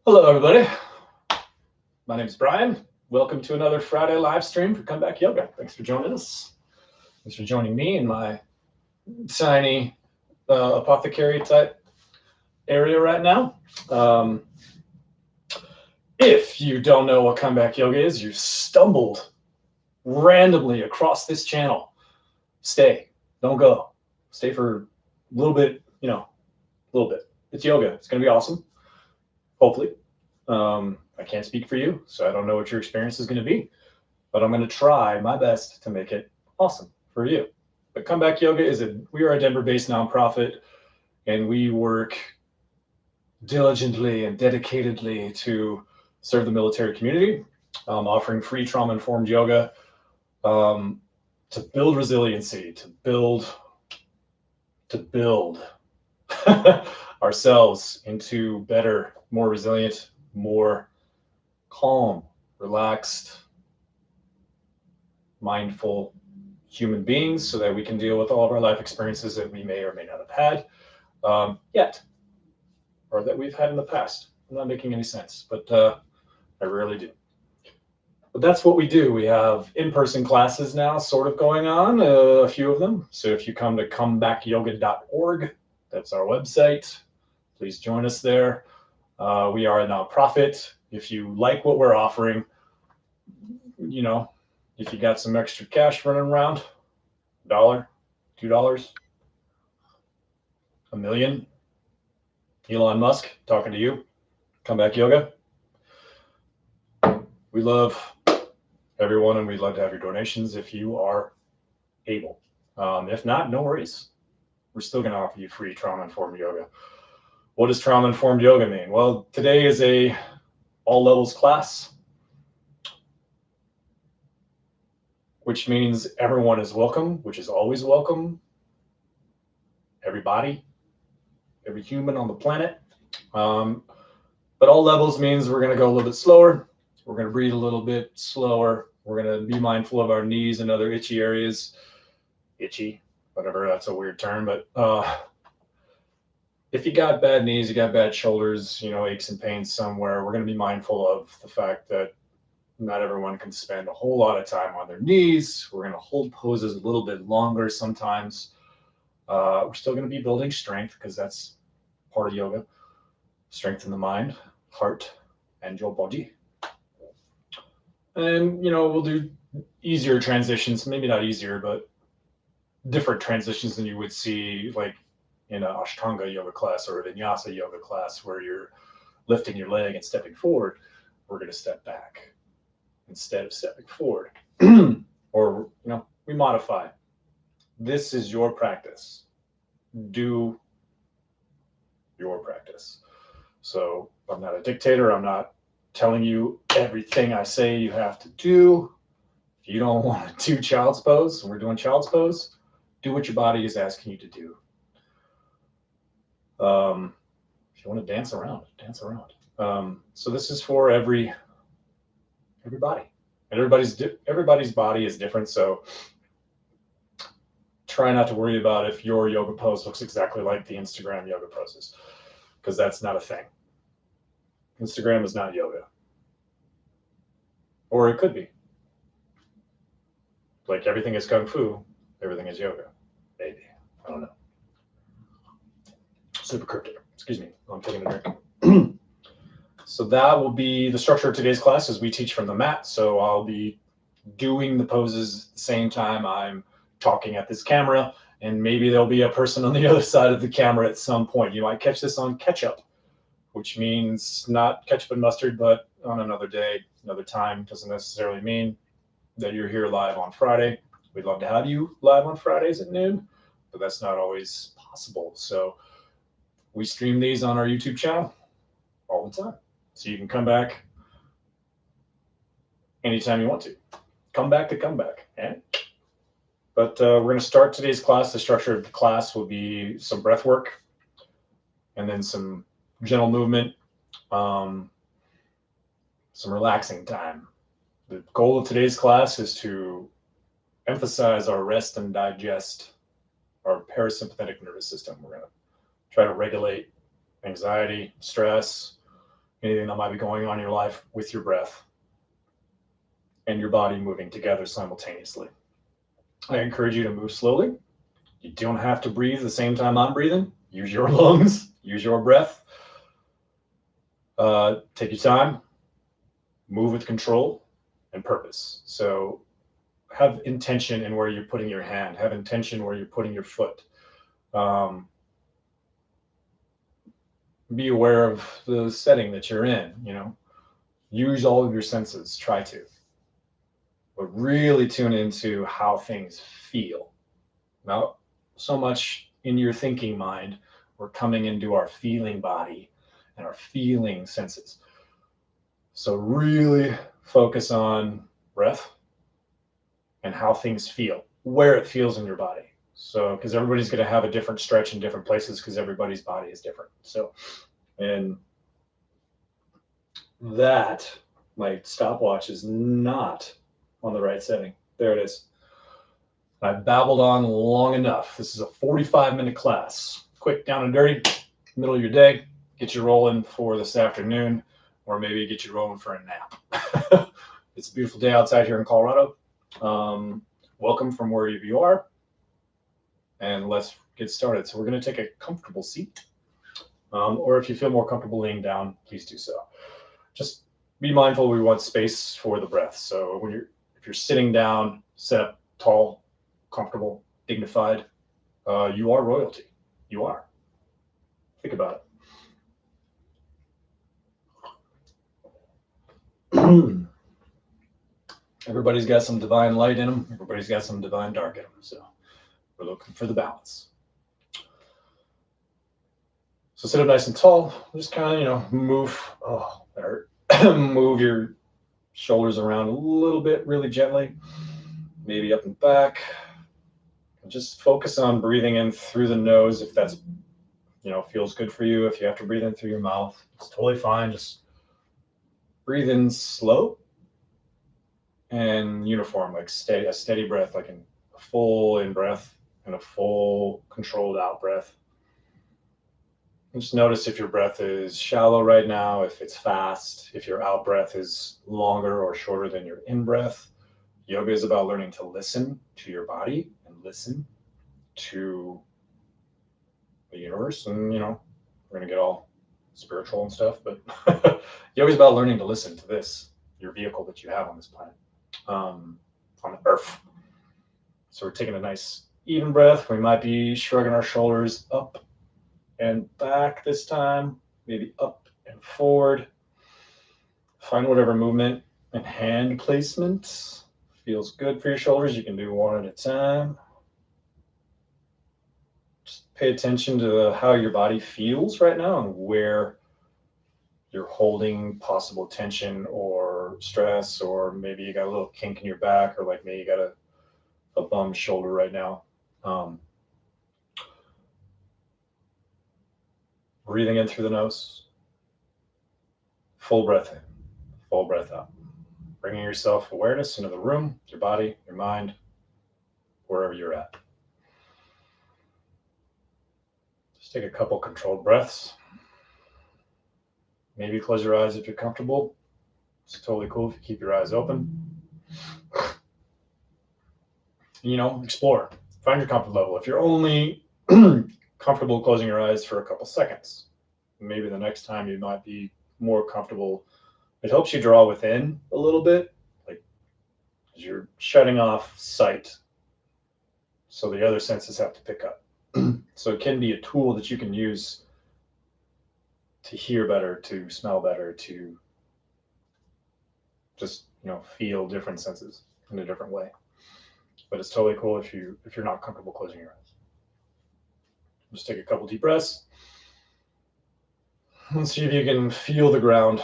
Hello, everybody. My name is Brian. Welcome to another Friday live stream for Comeback Yoga. Thanks for joining us. Thanks for joining me in my tiny apothecary type area right now. If you don't know what Comeback Yoga is, you stumbled randomly across this channel. Stay. Don't go. Stay for a little bit, a little bit. It's yoga. It's going to be awesome. Hopefully. I can't speak for you, so I don't know what your experience is going to be, but I'm going to try my best to make it awesome for you. But Comeback Yoga we are a Denver-based nonprofit, and we work diligently and dedicatedly to serve the military community, offering free trauma-informed yoga to build resiliency, to build ourselves into better, more resilient, more calm, relaxed, mindful human beings so that we can deal with all of our life experiences that we may or may not have had yet, or that we've had in the past. I'm not making any sense, but I rarely do. But that's what we do. We have in-person classes now sort of going on, a few of them. So if you come to comebackyoga.org, that's our website. Please join us there. We are a nonprofit. If you like what we're offering, if you got some extra cash running around, $1, $2, $1 million, Elon Musk talking to you, Comeback Yoga. We love everyone, and we'd love to have your donations if you are able. If not, no worries. We're still going to offer you free trauma-informed yoga. What does trauma-informed yoga mean? Well, today is a all levels class, which means everyone is welcome, which is always welcome. Everybody, every human on the planet. But all levels means we're going to go a little bit slower. We're going to breathe a little bit slower. We're going to be mindful of our knees and other itchy areas. Itchy, whatever, that's a weird term. But if you got bad knees, you got bad shoulders, aches and pains somewhere, we're going to be mindful of the fact that not everyone can spend a whole lot of time on their knees. We're going to hold poses a little bit longer sometimes. We're still going to be building strength because that's part of yoga. Strengthen the mind, heart, and your body. And, we'll do easier transitions, maybe not easier, but different transitions than you would see like in an Ashtanga yoga class or a Vinyasa yoga class where you're lifting your leg and stepping forward. We're going to step back instead of stepping forward. Or, we modify. This is your practice. Do your practice. So I'm not a dictator. I'm not telling you everything I say you have to do. If you don't want to do child's pose, and we're doing child's pose, do what your body is asking you to do. If you want to dance around, dance around. So this is for everybody. And everybody's body is different. So try not to worry about if your yoga pose looks exactly like the Instagram yoga poses, because that's not a thing. Instagram is not yoga. Or it could be. Like everything is kung fu, everything is yoga. Maybe. I don't know. Super cryptic. Excuse me. I'm taking a drink. So that will be the structure of today's class as we teach from the mat. So I'll be doing the poses at the same time I'm talking at this camera, and maybe there'll be a person on the other side of the camera at some point. You might catch this on catch up, which means not ketchup and mustard, but on another day, another time. Doesn't necessarily mean that you're here live on Friday. We'd love to have you live on Fridays at noon, but that's not always possible. So we stream these on our YouTube channel all the time. So you can come back anytime you want to. Come back to come back. Yeah? But we're going to start today's class. The structure of the class will be some breath work and then some gentle movement, some relaxing time. The goal of today's class is to emphasize our rest and digest our parasympathetic nervous system. We're going to try to regulate anxiety, stress, anything that might be going on in your life with your breath and your body moving together simultaneously. I encourage you to move slowly. You don't have to breathe the same time I'm breathing. Use your lungs, use your breath. Take your time, move with control and purpose. So have intention in where you're putting your hand, have intention where you're putting your foot. Um, be aware of the setting that you're in, use all of your senses, try to, but really tune into how things feel. Not so much in your thinking mind, we're coming into our feeling body and our feeling senses. So really focus on breath and how things feel, where it feels in your body. So, because everybody's going to have a different stretch in different places because everybody's body is different. So, and that, my stopwatch is not on the right setting. There it is. I've babbled on long enough. This is a 45-minute class. Quick, down and dirty, middle of your day, get you rolling for this afternoon, or maybe get you rolling for a nap. It's a beautiful day outside here in Colorado. Welcome from wherever you are, and let's get started. So we're going to take a comfortable seat, or if you feel more comfortable laying down, please do so. Just be mindful we want space for the breath. So if you're sitting down, sit up tall, comfortable, dignified, you are royalty. You are. Think about it. Everybody's got some divine light in them. Everybody's got some divine dark in them. So we're looking for the balance. So sit up nice and tall. Just kind of, move. Oh, that hurt. Move your shoulders around a little bit, really gently. Maybe up and back. And just focus on breathing in through the nose if that's, feels good for you. If you have to breathe in through your mouth, it's totally fine. Just breathe in slow and uniform, like a steady breath, like a full in breath and a full controlled out breath. And just notice if your breath is shallow right now, if it's fast, if your out breath is longer or shorter than your in breath. Yoga is about learning to listen to your body and listen to the universe. And, we're going to get all spiritual and stuff, but yoga is about learning to listen to this, your vehicle that you have on this planet, on the earth. So we're taking a nice even breath. We might be shrugging our shoulders up and back this time, maybe up and forward. Find whatever movement and hand placement feels good for your shoulders. You can do one at a time. Just pay attention to how your body feels right now and where you're holding possible tension or stress, or maybe you got a little kink in your back, or like maybe you got a bum shoulder right now. Breathing in through the nose, full breath in, full breath out. Bringing yourself awareness into the room, your body, your mind, wherever you're at. Just take a couple controlled breaths. Maybe close your eyes if you're comfortable. It's totally cool if you keep your eyes open. Explore. Find your comfort level. If you're only comfortable closing your eyes for a couple seconds, maybe the next time you might be more comfortable. It helps you draw within a little bit, like you're shutting off sight, so the other senses have to pick up. So it can be a tool that you can use to hear better, to smell better, to just feel different senses in a different way. But it's totally cool if you're not comfortable closing your eyes. Just take a couple deep breaths and see if you can feel the ground,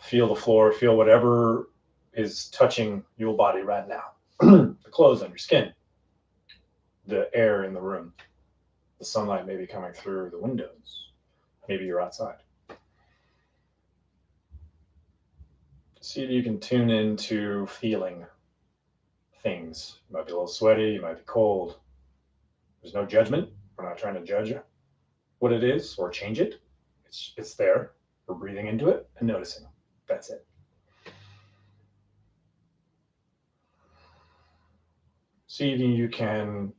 feel the floor, feel whatever is touching your body right now. The clothes on your skin, the air in the room, the sunlight maybe coming through the windows. Maybe you're outside. See if you can tune into feeling things. You might be a little sweaty, you might be cold. There's no judgment. We're not trying to judge what it is or change it. It's there. We're breathing into it and noticing. That's it. See if you can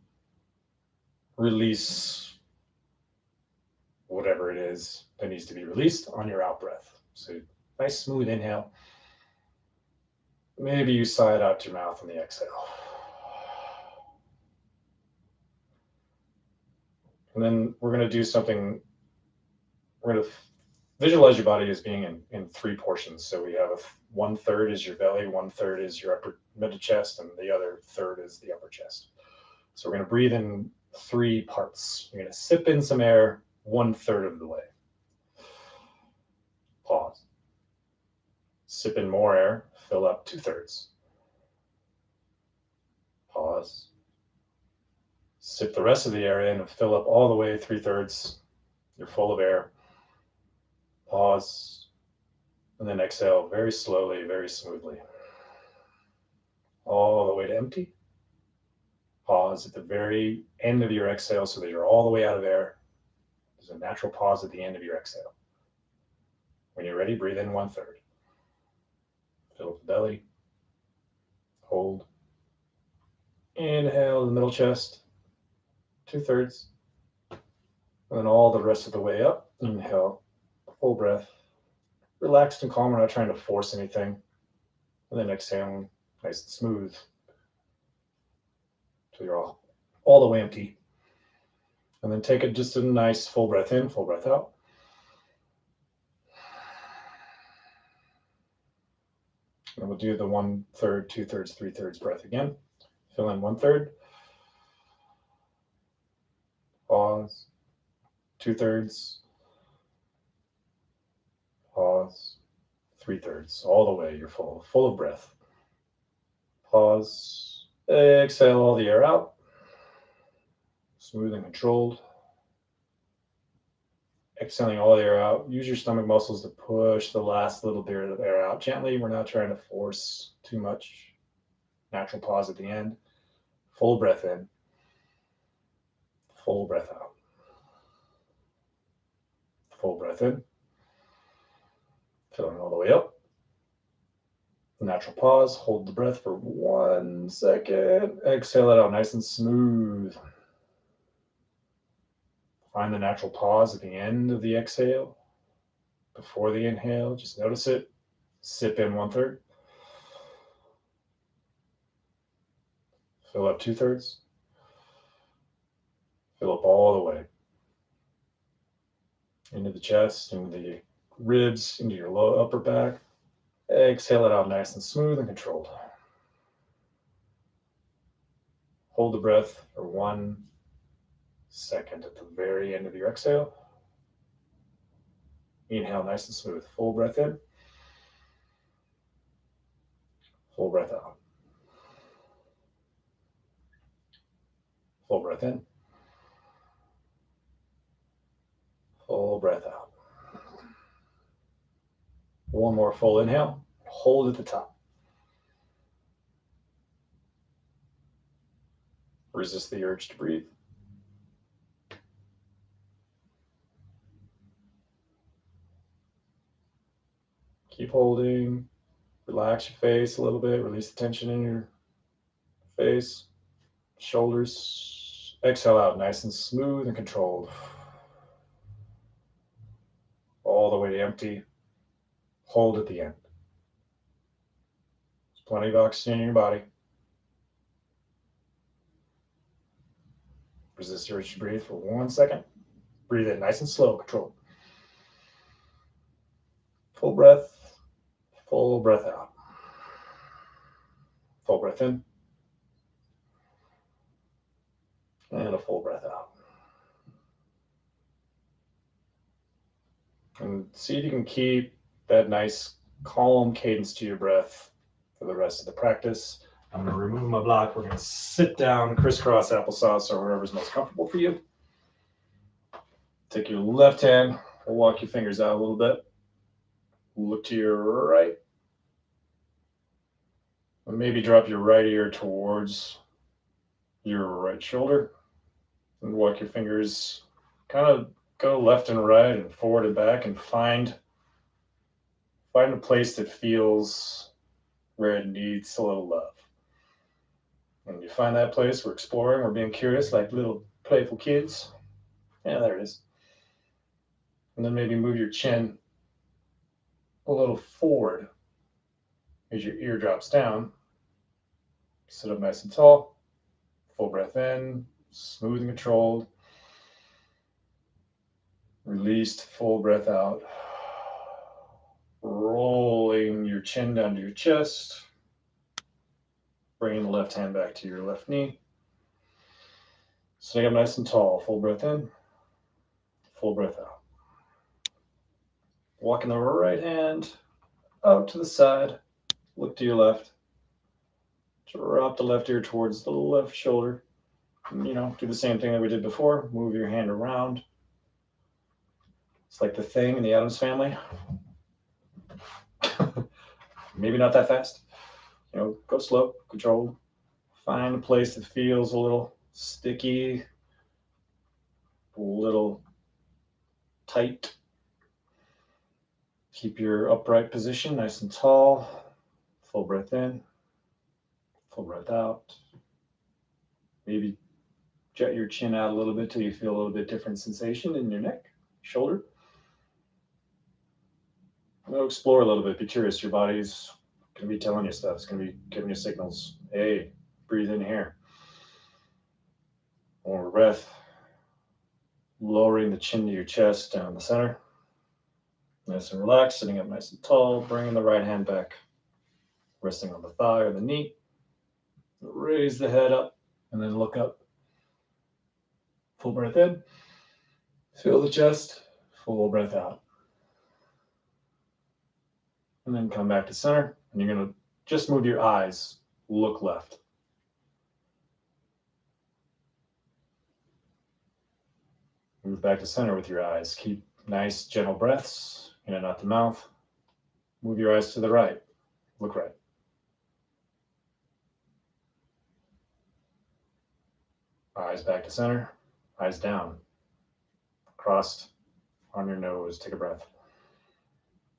release whatever it is that needs to be released on your out breath. So nice smooth inhale. Maybe you sigh it out your mouth on the exhale. And then we're going to do something. We're going to visualize your body as being in three portions. So we have 1/3 is your belly, 1/3 is your upper middle chest, and the other third is the upper chest. So we're going to breathe in three parts. You're going to sip in some air 1/3 of the way. Pause. Sip in more air, fill up 2/3. Pause. Sip the rest of the air in and fill up all the way 3/3. You're full of air. Pause. And then exhale very slowly, very smoothly. All the way to empty. Pause at the very end of your exhale so that you're all the way out of air. There's a natural pause at the end of your exhale. When you're ready, breathe in 1/3. Fill up the belly. Hold. Inhale the middle chest. 2/3. And then all the rest of the way up. Inhale. Full breath. Relaxed and calm. We're not trying to force anything. And then exhale, nice and smooth. So you're all the way empty. And then take just a nice full breath in, full breath out. And we'll do the 1/3, 2/3, 3/3 breath again. Fill in 1/3. Pause. 2/3. Pause. 3/3. All the way. You're full of breath. Pause. Exhale all the air out. Smooth and controlled. Exhaling all the air out. Use your stomach muscles to push the last little bit of air out gently. We're not trying to force too much. Natural pause at the end. Full breath in. Full breath out. Full breath in. Filling all the way up. Natural pause. Hold the breath for 1 second. Exhale it out nice and smooth. Find the natural pause at the end of the exhale. Before the inhale, just notice it. Sip in 1/3. Fill up 2/3. Fill up all the way. Into the chest, into the ribs, into your low upper back. Exhale it out nice and smooth and controlled. Hold the breath for 1 second at the very end of your exhale. Inhale nice and smooth. Full breath in. Full breath out. Full breath in. Full breath out. One more full inhale. Hold at the top. Resist the urge to breathe. Keep holding. Relax your face a little bit. Release the tension in your face, shoulders. Exhale out nice and smooth and controlled. All the way to empty. Hold at the end. There's plenty of oxygen in your body. Resist the urge to breathe for 1 second. Breathe in nice and slow, controlled. Full breath. Full breath out. Full breath in. And a full breath out. And see if you can keep that nice calm cadence to your breath for the rest of the practice. I'm going to remove my block. We're going to sit down, crisscross applesauce, or whatever's most comfortable for you. Take your left hand, walk your fingers out a little bit. Look to your right. And maybe drop your right ear towards your right shoulder. And walk your fingers, kind of go left and right and forward and back and find Find a place that feels where it needs a little love. When you find that place, we're exploring, we're being curious like little playful kids. Yeah, there it is. And then maybe move your chin a little forward as your ear drops down. Sit up nice and tall. Full breath in, smooth and controlled. Released, full breath out. Rolling your chin down to your chest. Bringing the left hand back to your left knee. Sitting up nice and tall. Full breath in, full breath out. Walking the right hand out to the side. Look to your left. Drop the left ear towards the left shoulder. Do the same thing that we did before. Move your hand around. It's like the Thing in the Addams Family. Maybe not that fast. Go slow, controlled. Find a place that feels a little sticky, a little tight. Keep your upright position nice and tall. Full breath in, full breath out. Maybe jet your chin out a little bit till you feel a little bit different sensation in your neck, shoulder. Explore a little bit. Be curious. Your body's going to be telling you stuff. It's going to be giving you signals. Hey, breathe in here. One more breath. Lowering the chin to your chest down the center. Nice and relaxed. Sitting up nice and tall. Bringing the right hand back. Resting on the thigh or the knee. Raise the head up and then look up. Full breath in. Feel the chest. Full breath out. And then come back to center. And you're going to just move your eyes. Look left. Move back to center with your eyes. Keep nice, gentle breaths in and out the mouth. Move your eyes to the right. Look right. Eyes back to center. Eyes down. Crossed on your nose. Take a breath.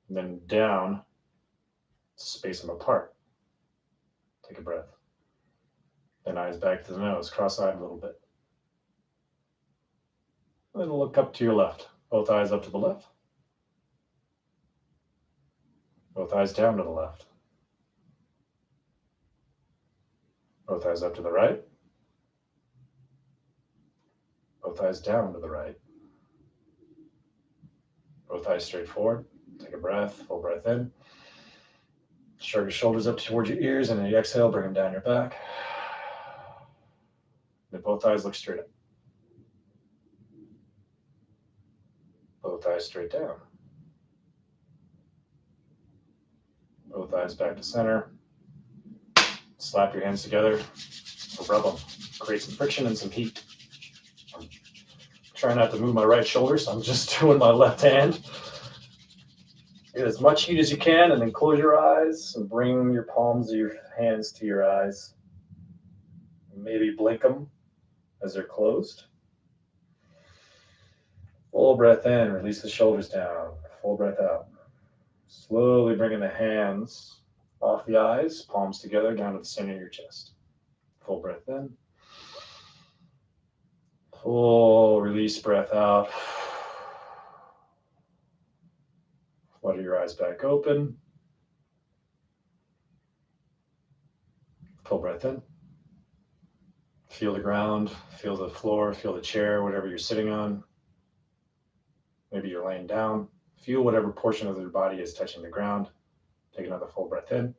And then down. Space them apart. Take a breath. Then eyes back to the nose. Cross-eyed a little bit. Then look up to your left. Both eyes up to the left. Both eyes down to the left. Both eyes up to the right. Both eyes down to the right. Both eyes straight forward. Take a breath. Full breath in. Shrug your shoulders up towards your ears, and then you exhale, bring them down your back. Then both eyes look straight up. Both eyes straight down. Both eyes back to center. Slap your hands together. Rub them. Create some friction and some heat. I'm trying not to move my right shoulder, so I'm just doing my left hand. Get as much heat as you can, and then close your eyes and bring your palms of your hands to your eyes. Maybe blink them as they're closed. Full breath in, release the shoulders down. Full breath out. Slowly bringing the hands off the eyes, palms together, down to the center of your chest. Full breath in. Full release breath out. Flutter your eyes back open. Full breath in. Feel the ground, feel the floor, feel the chair, whatever you're sitting on. Maybe you're laying down. Feel whatever portion of your body is touching the ground. Take another full breath in.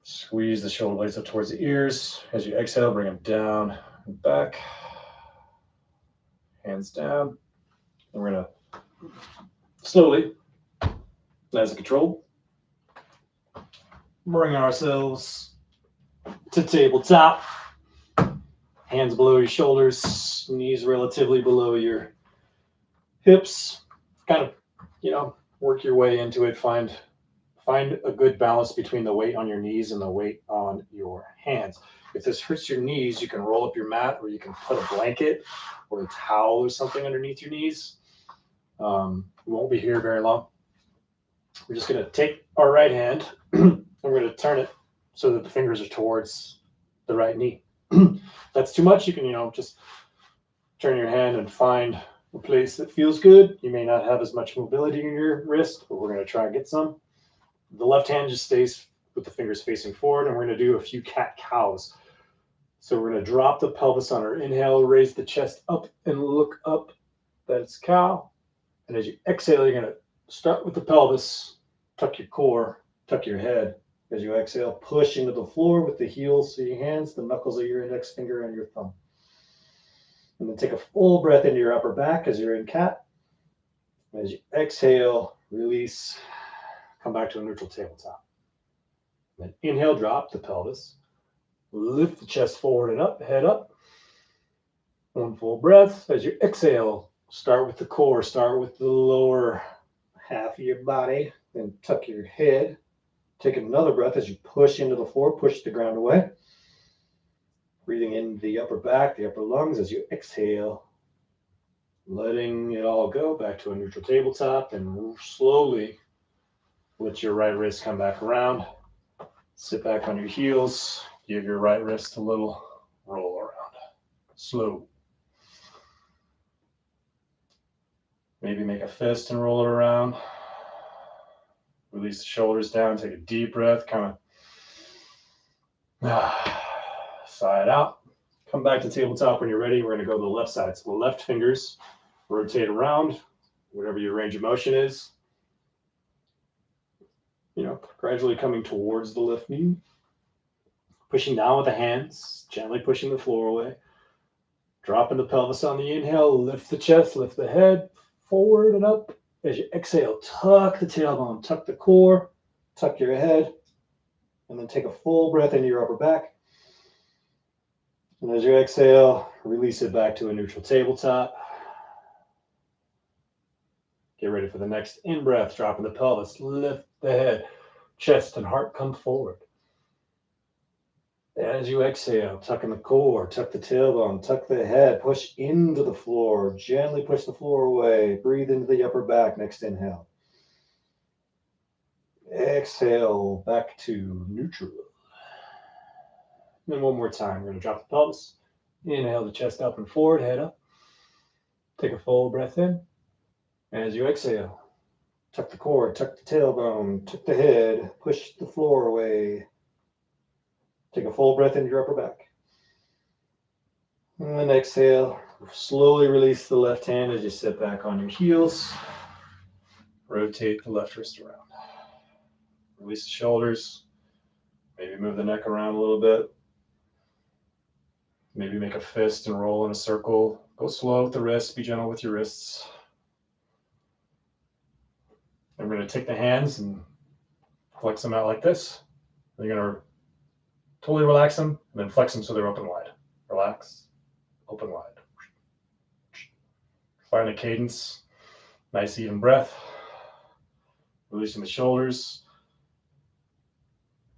Squeeze the shoulder blades up towards the ears. As you exhale, bring them down and back. Hands down. And we're going to slowly, as a control, bring ourselves to tabletop. Hands below your shoulders, knees relatively below your hips. Kind of, work your way into it. Find a good balance between the weight on your knees and the weight on your hands. If this hurts your knees, you can roll up your mat, or you can put a blanket or a towel or something underneath your knees. You won't be here very long. We're just going to take our right hand and we're going to turn it so that the fingers are towards the right knee. That's too much. You can, just turn your hand and find a place that feels good. You may not have as much mobility in your wrist, but we're going to try and get some. The left hand just stays with the fingers facing forward, and we're going to do a few cat cows. So we're going to drop the pelvis on our inhale, raise the chest up and look up. That's cow. And as you exhale, you're going to start with the pelvis, tuck your core, tuck your head. As you exhale, push into the floor with the heels of your hands, the knuckles of your index finger, and your thumb. And then take a full breath into your upper back as you're in cat. As you exhale, release, come back to a neutral tabletop. Then inhale, drop the pelvis. Lift the chest forward and up, head up. One full breath. As you exhale, start with the core, start with the lower half of your body, then tuck your head. Take another breath as you push into the floor, push the ground away. Breathing in the upper back, the upper lungs as you exhale. Letting it all go back to a neutral tabletop, and slowly let your right wrist come back around. Sit back on your heels. Give your right wrist a little roll around. Slow. Maybe make a fist and roll it around. Release the shoulders down. Take a deep breath. Kind of sigh it out. Come back to tabletop when you're ready. We're going to go to the left side. So the left fingers rotate around, whatever your range of motion is. Gradually coming towards the left knee. Pushing down with the hands, gently pushing the floor away. Dropping the pelvis on the inhale, lift the chest, lift the head, forward and up. As you exhale, tuck the tailbone, tuck the core, tuck your head, and then take a full breath into your upper back. And as you exhale, release it back to a neutral tabletop. Get ready for the next in-breath, dropping the pelvis, lift the head, chest and heart come forward. As you exhale, tuck in the core, tuck the tailbone, tuck the head, push into the floor, gently push the floor away, breathe into the upper back, next inhale. Exhale, back to neutral. And one more time, we're going to drop the pelvis. Inhale the chest up and forward, head up. Take a full breath in. As you exhale, tuck the core, tuck the tailbone, tuck the head, push the floor away. Take a full breath into your upper back. And then exhale, slowly release the left hand as you sit back on your heels. Rotate the left wrist around. Release the shoulders. Maybe move the neck around a little bit. Maybe make a fist and roll in a circle. Go slow with the wrists, be gentle with your wrists. And we're going to take the hands and flex them out like this. You're going to totally relax them and then flex them so they're open wide. Relax, open wide. Find a cadence, nice even breath. Releasing the shoulders.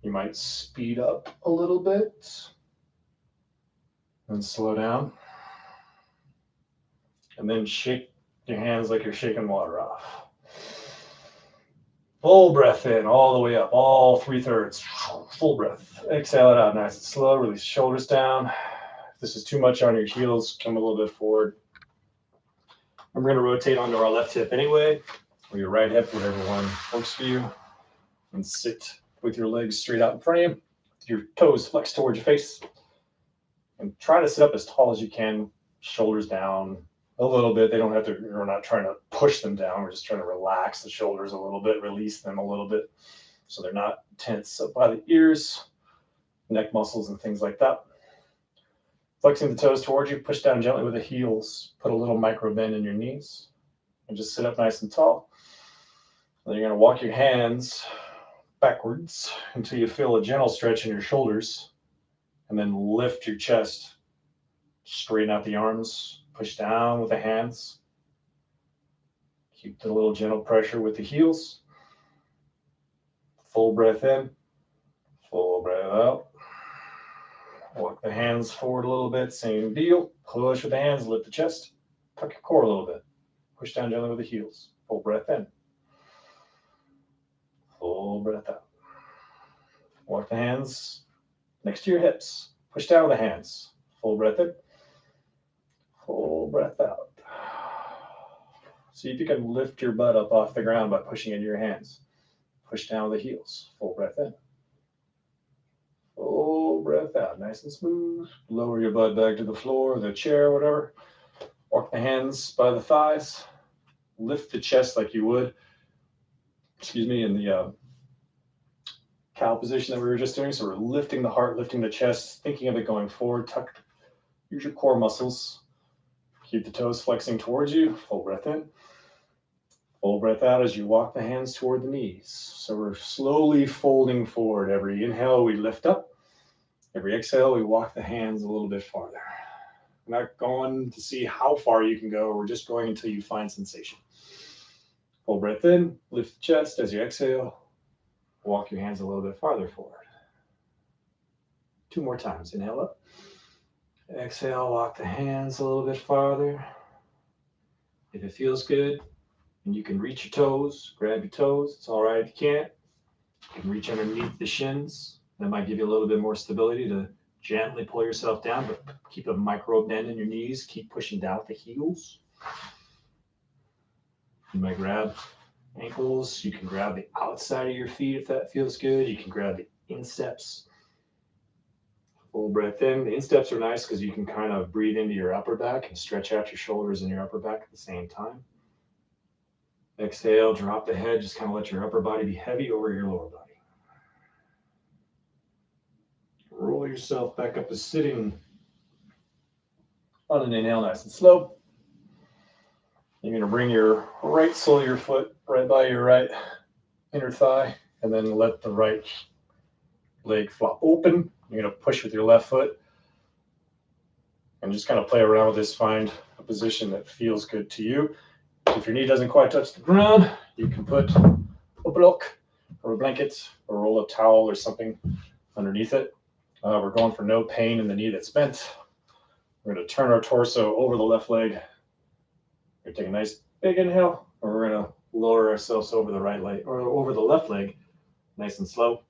You might speed up a little bit and slow down. And then shake your hands like you're shaking water off. Full breath in, all the way up, all 3/3. Full breath. Exhale it out nice and slow. Release shoulders down. If this is too much on your heels, come a little bit forward. And we're going to rotate onto our left hip anyway, or your right hip, whatever one works for you. And sit with your legs straight out in front of you. Your toes flex towards your face. And try to sit up as tall as you can, shoulders down a little bit. They don't have to, we're not trying to push them down. We're just trying to relax the shoulders a little bit, release them a little bit so they're not tense up by the ears, neck muscles, and things like that. Flexing the toes towards you, push down gently with the heels. Put a little micro bend in your knees and just sit up nice and tall. Then you're going to walk your hands backwards until you feel a gentle stretch in your shoulders, and then lift your chest. Straighten out the arms, push down with the hands. Keep the little gentle pressure with the heels. Full breath in, full breath out. Walk the hands forward a little bit, same deal. Push with the hands, lift the chest. Tuck your core a little bit. Push down gently with the heels. Full breath in. breath out. Walk the hands next to your hips. Push down with the hands. Full breath in. Full breath out. See if you can lift your butt up off the ground by pushing into your hands. Push down with the heels. Full breath in. Full breath out. Nice and smooth. Lower your butt back to the floor, the chair, whatever. Walk the hands by the thighs. Lift the chest like you would, in the cow position that we were just doing. So we're lifting the heart, lifting the chest, thinking of it going forward. Tuck, use your core muscles. Keep the toes flexing towards you. Full breath in. Full breath out as you walk the hands toward the knees. So we're slowly folding forward. Every inhale, we lift up. Every exhale, we walk the hands a little bit farther. We're not going to see how far you can go. We're just going until you find sensation. Full breath in, lift the chest as you exhale. Walk your hands a little bit farther forward. 2 more times. Inhale up. Exhale, walk the hands a little bit farther. If it feels good and you can reach your toes, grab your toes. It's all right if you can't. You can reach underneath the shins. That might give you a little bit more stability to gently pull yourself down, but keep a micro bend in your knees. Keep pushing down with the heels. You might grab ankles. You can grab the outside of your feet if that feels good. You can grab the insteps. Full breath in. The insteps are nice because you can kind of breathe into your upper back and stretch out your shoulders and your upper back at the same time. Exhale, drop the head. Just kind of let your upper body be heavy over your lower body. Roll yourself back up to sitting on an inhale, nice and slow. You're going to bring your right sole of your foot right by your right inner thigh, and then let the right leg flop open. You're going to push with your left foot and just kind of play around with this. Find a position that feels good to you. If your knee doesn't quite touch the ground, you can put a block or a blanket or a roll of towel or something underneath it. We're going for no pain in the knee that's bent. We're going to turn our torso over the left leg. We're going to take a nice big inhale, and we're going to lower ourselves over the right leg or over the left leg, nice and slow.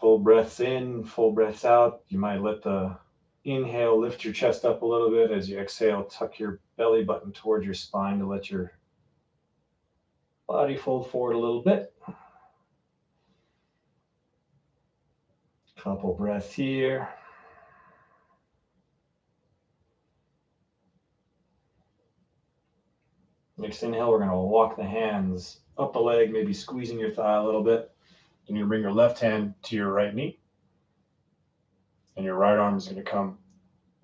Full breaths in, full breaths out. You might let the inhale lift your chest up a little bit. As you exhale, tuck your belly button towards your spine to let your body fold forward a little bit. Couple breaths here. Next inhale, we're going to walk the hands up the leg, maybe squeezing your thigh a little bit. And you bring your left hand to your right knee. And your right arm is going to come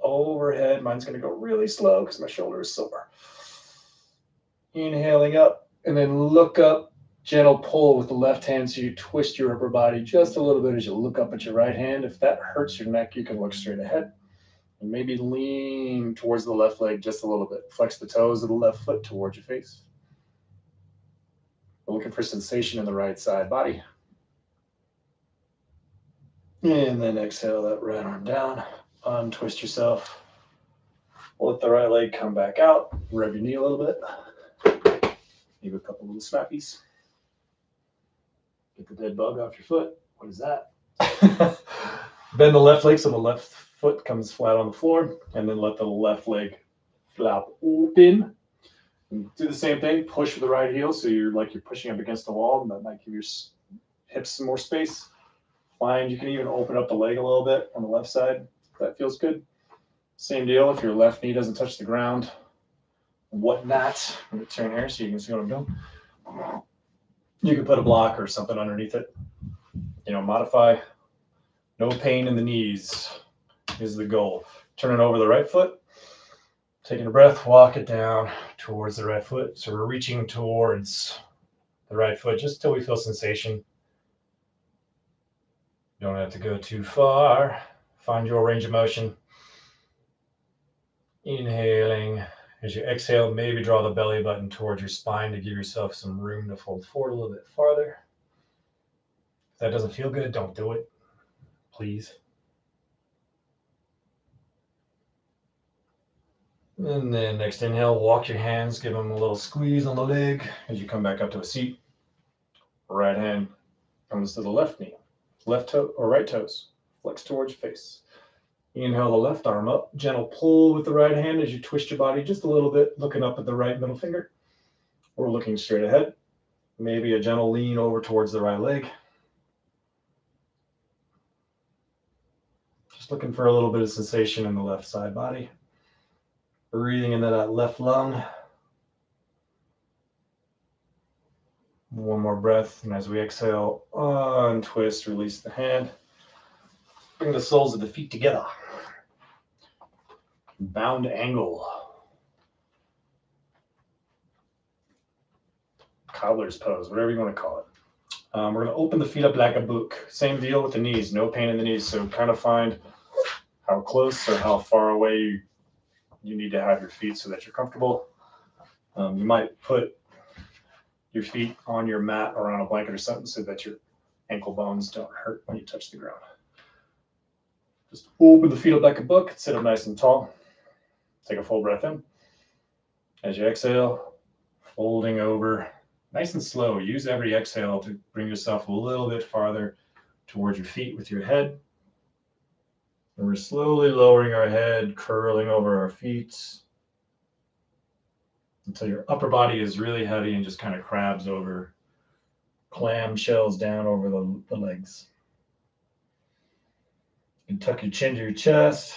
overhead. Mine's going to go really slow because my shoulder is sore. Inhaling up and then look up. Gentle pull with the left hand so you twist your upper body just a little bit as you look up at your right hand. If that hurts your neck, you can look straight ahead. And maybe lean towards the left leg just a little bit. Flex the toes of the left foot towards your face. We're looking for sensation in the right side body. And then exhale that right arm down. Untwist yourself. Let the right leg come back out. Rev your knee a little bit. Maybe a couple little snappies. Get the dead bug off your foot. What is that? Bend the left leg so the left foot comes flat on the floor, and then let the left leg flap open. And do the same thing. Push with the right heel so you're pushing up against the wall, and that might give your hips some more space. Find you can even open up the leg a little bit on the left side if that feels good. Same deal if your left knee doesn't touch the ground. Whatnot. Let me turn here so you can see what I'm doing. You can put a block or something underneath it. Modify. No pain in the knees is the goal. Turn it over the right foot. Taking a breath, walk it down towards the right foot. So we're reaching towards the right foot just till we feel sensation. You don't have to go too far. Find your range of motion. Inhaling. As you exhale, maybe draw the belly button towards your spine to give yourself some room to fold forward a little bit farther. If that doesn't feel good, don't do it, please. And then next inhale, walk your hands, give them a little squeeze on the leg as you come back up to a seat. Right hand comes to the left knee. Left toe or right toes. Flex towards your face. Inhale the left arm up. Gentle pull with the right hand as you twist your body just a little bit, looking up at the right middle finger or looking straight ahead. Maybe a gentle lean over towards the right leg. Just looking for a little bit of sensation in the left side body. Breathing into that left lung. One more breath, and as we exhale, untwist, release the hand. Bring the soles of the feet together. Bound angle. Cobbler's pose, whatever you want to call it. We're going to open the feet up like a book. Same deal with the knees, no pain in the knees. So kind of find how close or how far away you need to have your feet so that you're comfortable. You might put your feet on your mat or on a blanket or something so that your ankle bones don't hurt when you touch the ground. Just open the feet up like a book, sit up nice and tall. Take a full breath in. As you exhale, folding over, nice and slow. Use every exhale to bring yourself a little bit farther towards your feet with your head. And we're slowly lowering our head, curling over our feet until your upper body is really heavy and just kind of crabs over, clam shells down over the legs. You can tuck your chin to your chest,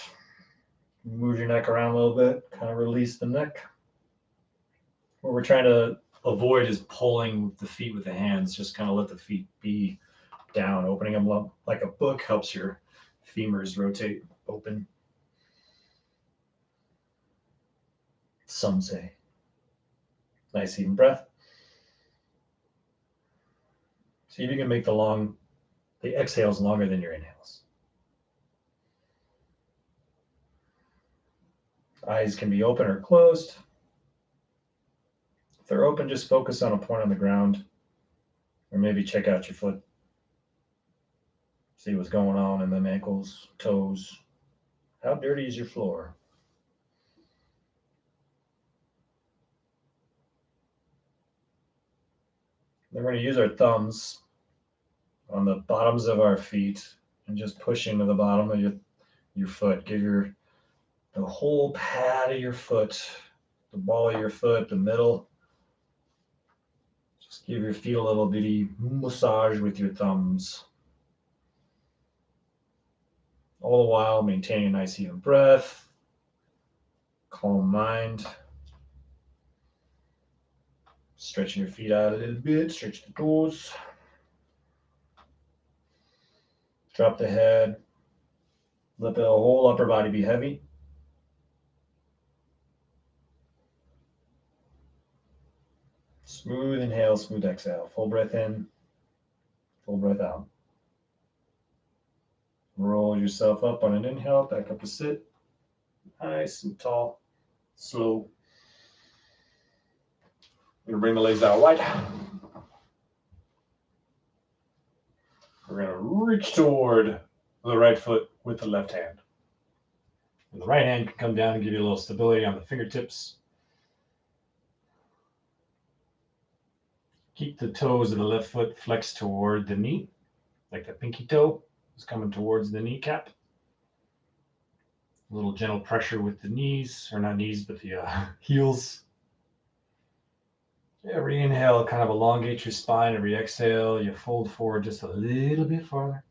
move your neck around a little bit, kind of release the neck. What we're trying to avoid is pulling the feet with the hands. Just kind of let the feet be down. Opening them up like a book helps your femurs rotate open. Some say. Nice even breath. See if you can make the exhales longer than your inhales. Eyes can be open or closed. If they're open, just focus on a point on the ground, or maybe check out your foot. See what's going on in them ankles, toes. How dirty is your floor? Then we're going to use our thumbs on the bottoms of our feet and just push into the bottom of your foot. Give the whole pad of your foot, the ball of your foot, the middle. Just give your feet a little bitty massage with your thumbs. All the while maintaining a nice even breath, calm mind. Stretching your feet out a little bit, stretch the toes. Drop the head. Let the whole upper body be heavy. Smooth inhale, smooth exhale. Full breath in, full breath out. Roll yourself up on an inhale, back up to sit. Nice and tall, slow. We're going to bring the legs out wide. We're going to reach toward the right foot with the left hand. And the right hand can come down and give you a little stability on the fingertips. Keep the toes of the left foot flexed toward the knee, like the pinky toe is coming towards the kneecap. A little gentle pressure with the knees, or not knees, but the heels. Every inhale, kind of elongate your spine. Every exhale, you fold forward just a little bit farther.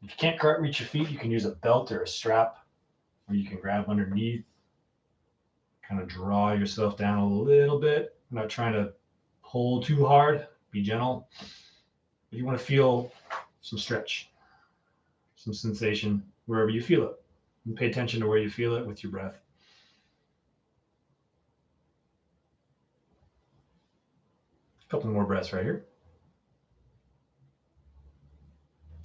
If you can't quite reach your feet, you can use a belt or a strap, or you can grab underneath. Kind of draw yourself down a little bit. I'm not trying to pull too hard. Be gentle. But you want to feel some stretch, some sensation wherever you feel it. And pay attention to where you feel it with your breath. A couple more breaths right here.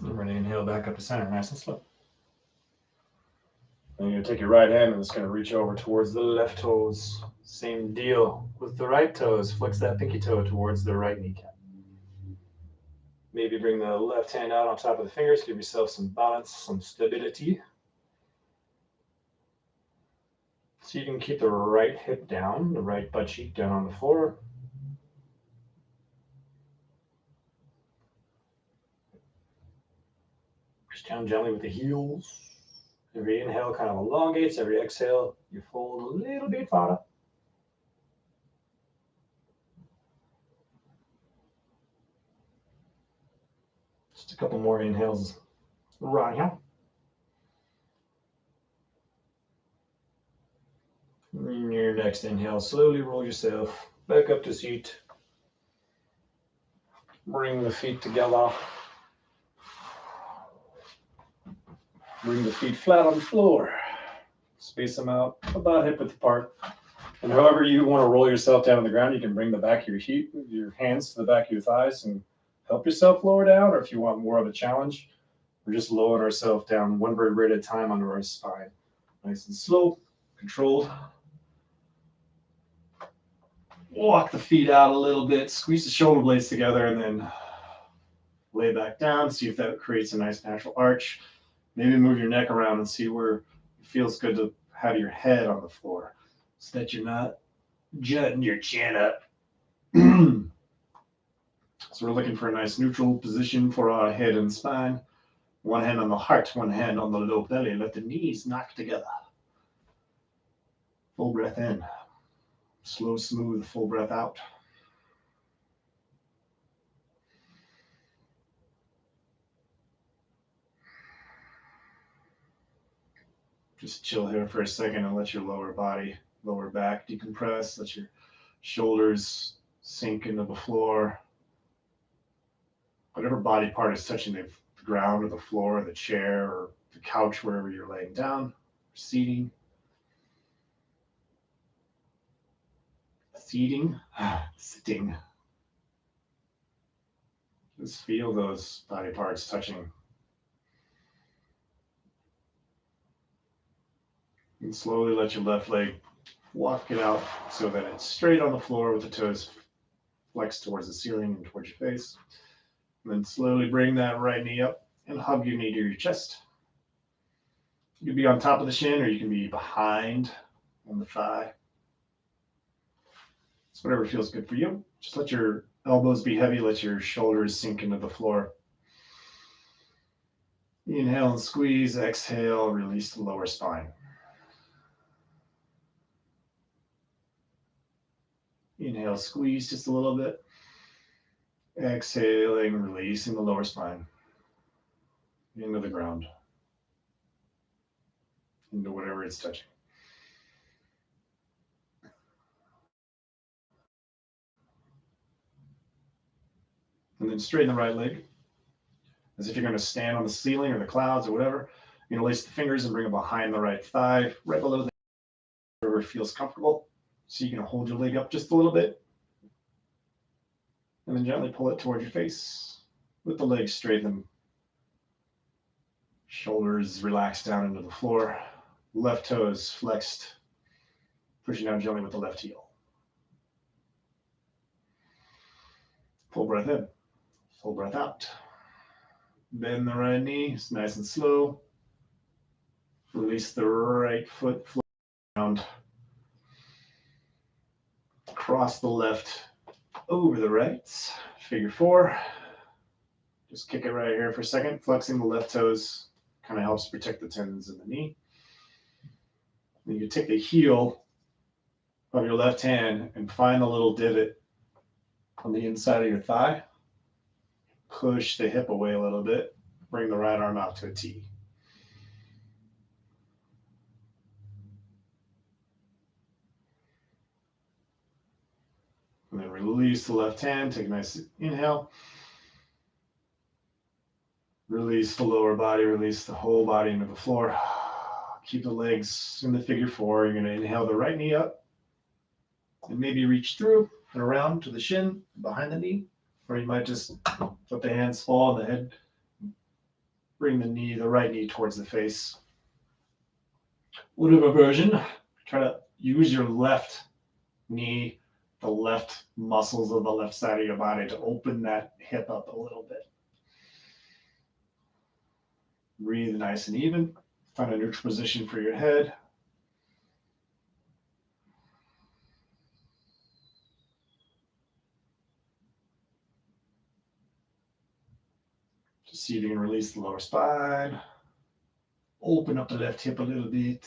And we're going to inhale back up to center, nice and slow. And you're going to take your right hand and it's going to reach over towards the left toes. Same deal with the right toes. Flex that pinky toe towards the right kneecap. Maybe bring the left hand out on top of the fingers. Give yourself some balance, some stability. So you can keep the right hip down, the right butt cheek down on the floor. Push down gently with the heels. Every inhale kind of elongates. Every exhale, you fold a little bit farther. Just a couple more inhales right here. In your next inhale, slowly roll yourself back up to seat. Bring the feet together. Bring the feet flat on the floor. Space them out about hip width apart. And however you want to roll yourself down on the ground, you can bring the back of your hands to the back of your thighs and help yourself lower down. Or if you want more of a challenge, we're just lowering ourselves down one vertebrae at a time under our spine. Nice and slow, controlled. Walk the feet out a little bit, squeeze the shoulder blades together, and then lay back down. See if that creates a nice natural arch. Maybe move your neck around and see where it feels good to have your head on the floor so that you're not jutting your chin up. So we're looking for a nice neutral position for our head and spine. One hand on the heart, one hand on the low belly. Let the knees knock together. Full breath in. Slow, smooth, full breath out. Just chill here for a second and let your lower body, lower back decompress. Let your shoulders sink into the floor. Whatever body part is touching the ground or the floor or the chair or the couch, wherever you're laying down, seating. Sitting. Just feel those body parts touching. And slowly let your left leg walk it out so that it's straight on the floor with the toes flexed towards the ceiling and towards your face. And then slowly bring that right knee up and hug your knee to your chest. You can be on top of the shin or you can be behind on the thigh. It's whatever feels good for you. Just let your elbows be heavy. Let your shoulders sink into the floor. Inhale and squeeze. Exhale, release the lower spine. Inhale, squeeze just a little bit. Exhaling, releasing the lower spine into the ground, into whatever it's touching. And then straighten the right leg as if you're going to stand on the ceiling or the clouds or whatever. You're going to lace the fingers and bring them behind the right thigh, right below the wherever it feels comfortable. So you can hold your leg up just a little bit. And then gently pull it toward your face with the legs straightened. Shoulders relaxed down into the floor. Left toes flexed, pushing down gently with the left heel. Full breath in, full breath out. Bend the right knee, it's nice and slow. Release the right foot, float around. Cross the left over the right, figure four. Just kick it right here for a second. Flexing the left toes kind of helps protect the tendons in the knee. Then you take the heel of your left hand and find the little divot on the inside of your thigh. Push the hip away a little bit. Bring the right arm out to a T. And then release the left hand. Take a nice inhale. Release the lower body. Release the whole body into the floor. Keep the legs in the figure four. You're going to inhale the right knee up. And maybe reach through and around to the shin, behind the knee. Or you might just let the hands fall on the head. Bring the right knee towards the face. Whatever version. Try to use your left knee, the left muscles of the left side of your body to open that hip up a little bit. Breathe nice and even. Find a neutral position for your head. See if you can release the lower spine. Open up the left hip a little bit.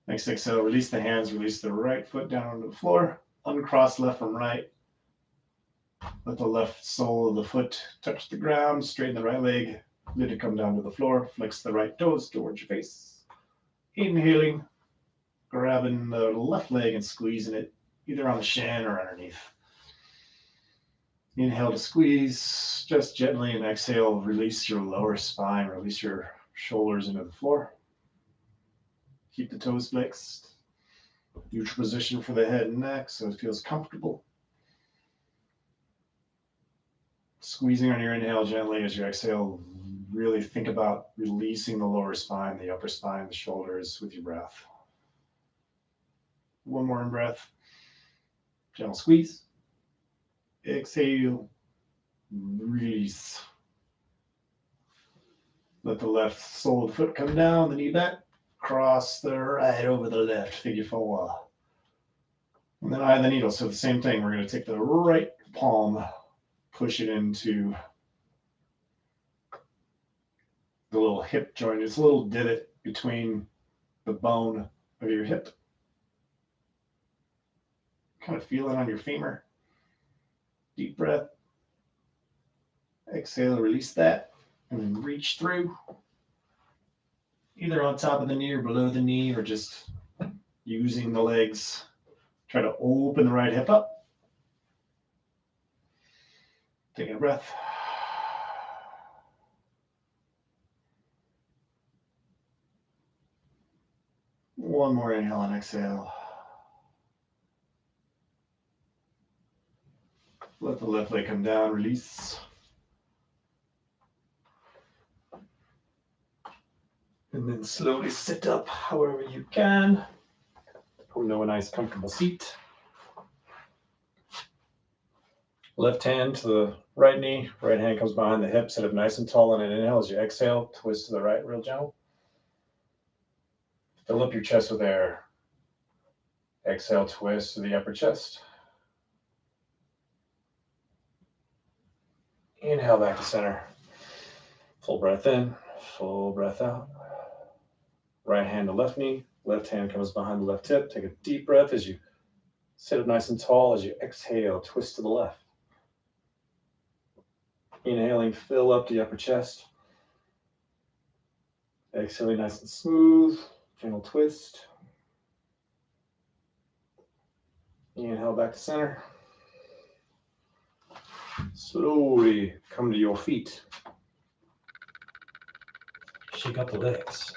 Next exhale, release the hands, release the right foot down onto the floor. Uncross left from right. Let the left sole of the foot touch the ground. Straighten the right leg. Let it come down to the floor. Flex the right toes towards your face. Inhaling, grabbing the left leg and squeezing it either on the shin or underneath. Inhale to squeeze just gently, and exhale, release your lower spine, release your shoulders into the floor. Keep the toes flexed. Neutral position for the head and neck so it feels comfortable. Squeezing on your inhale gently. As you exhale, really think about releasing the lower spine, the upper spine, the shoulders with your breath. One more in breath. Gentle squeeze. Exhale. Release. Let the left sole of the foot come down, the knee back. Cross the right over the left, figure four. And then eye the needle. So the same thing. We're going to take the right palm, push it into the little hip joint. It's a little divot between the bone of your hip. Kind of feel it on your femur. Deep breath. Exhale, release that, and then reach through. Either on top of the knee or below the knee, or just using the legs. Try to open the right hip up. Taking a breath. One more inhale and exhale. Let the left leg come down, release. And then slowly sit up however you can. Come to a nice comfortable seat. Left hand to the right knee, right hand comes behind the hip, sit up nice and tall on an inhale. As you exhale, twist to the right real gentle. Fill up your chest with air. Exhale, twist to the upper chest. Inhale back to center. Full breath in, full breath out. Right hand to left knee, left hand comes behind the left hip. Take a deep breath as you sit up nice and tall. As you exhale, twist to the left. Inhaling, fill up the upper chest. Exhaling nice and smooth, gentle twist. Inhale back to center. Slowly come to your feet. Shake out the legs.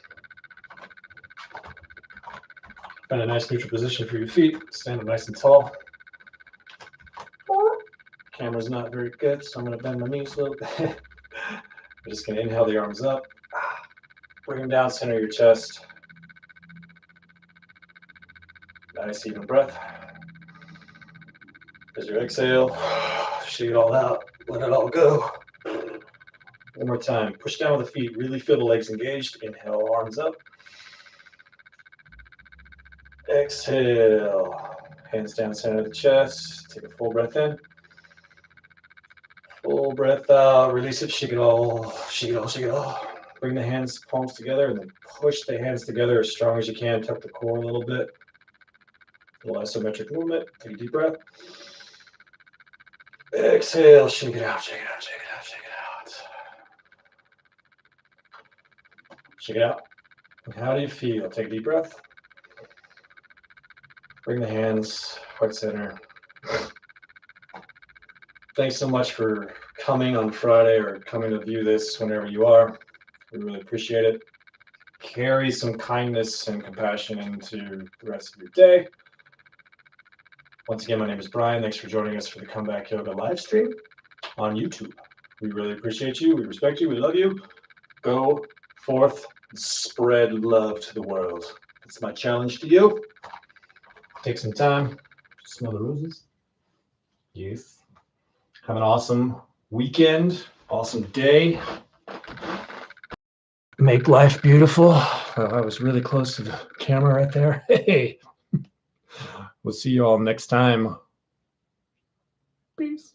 Find a nice neutral position for your feet. Stand up nice and tall. Camera's not very good, so I'm going to bend my knees a little bit. I'm just going to inhale the arms up. Bring them down, center your chest. Nice even breath. As you exhale, shake it all out. Let it all go. One more time. Push down with the feet. Really feel the legs engaged. Inhale, arms up. Exhale. Hands down, center of the chest. Take a full breath in. Full breath out. Release it. Shake it all. Shake it all. Shake it all. Bring the hands, palms together, and then push the hands together as strong as you can. Tuck the core a little bit. A little isometric movement. Take a deep breath. Exhale. Shake it out. Shake it out. Shake it out. Shake it out. Shake it out. And how do you feel? Take a deep breath. Bring the hands heart center. Thanks so much for coming on Friday or coming to view this whenever you are. We really appreciate it. Carry some kindness and compassion into the rest of your day. Once again, my name is Brian. Thanks for joining us for the Comeback Yoga live stream on YouTube. We really appreciate you. We respect you. We love you. Go forth and spread love to the world. That's my challenge to you. Take some time. Smell the roses. Yes. Have an awesome weekend. Awesome day. Make life beautiful. Oh, I was really close to the camera right there. Hey. We'll see you all next time. Peace.